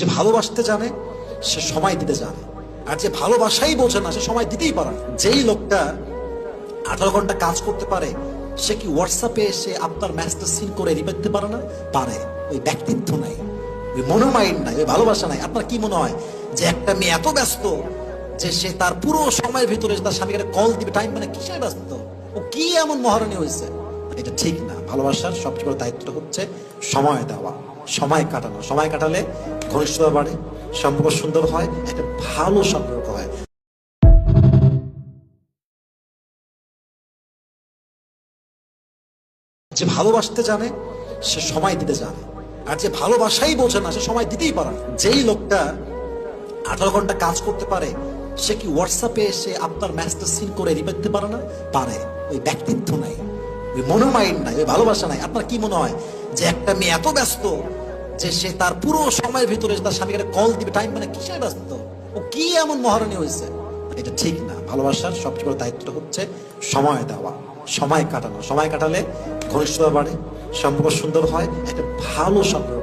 যে ভালোবাসতে জানে সে সময় দিতে জানে, আর যে ভালোবাসাই বোঝে না সে সময় দিতেই পারে না। যেই লোকটা 18 ঘন্টা কাজ করতে পারে সে কি হোয়াটসঅ্যাপে এসে আপনার মেসেজ সিন করে রিপ্লাই দিতে পারে না? পারে। ওই ব্যক্তিত্ব নাই, ওই মনোমাইন্ড নাই, ওই ভালোবাসা নাই। আপনার কি মনে হয় যে একটা মেয়ে এত ব্যস্ত যে সে তার পুরো সময়ের ভিতরে তার স্বামীকে কল দিবে? টাইম মানে কিসের ব্যস্ত? ও কি এমন মহারানী হয়েছে? এটা ঠিক না। ভালোবাসার সবচেয়ে বড় দায়িত্বটা হচ্ছে সময় দেওয়া, সময় কাটানো। সময় কাটালে ঘনিষ্ঠতা বাড়ে, সম্পর্ক সুন্দর হয়, একটা ভালো সম্পর্ক হয়। যে ভালোবাসতে জানে সে সময় দিতে জানে, আর যে ভালোবাসাই বোঝে না সে সময় দিতেই পারে না। যেই লোকটা 18 ঘন্টা কাজ করতে পারে সে কি হোয়াটসঅ্যাপে এসে আপনার মেসেজ সিন করে রিপ্লাই দিতে পারে না? পারে। ওই ব্যক্তিত্ব নাই, ওই মনোমাইন্ড নাই, ওই ভালোবাসা নাই। আপনার কি মনে হয় যে একটা মেয়ে এত ব্যস্ত যে সে তার পুরো সময়ের ভিতরে তার স্বামীকে কল দিবে? টাইম মানে কিসের ব্যস্ত? ও কি এমন মহারানী হয়েছে? এটা ঠিক না। ভালোবাসার সবচেয়ে বড় দায়িত্বটা হচ্ছে সময় দেওয়া, সময় কাটানো। সময় কাটালে ঘনিষ্ঠতা বাড়ে, সম্পর্ক সুন্দর হয়, একটা ভালো সম্পর্ক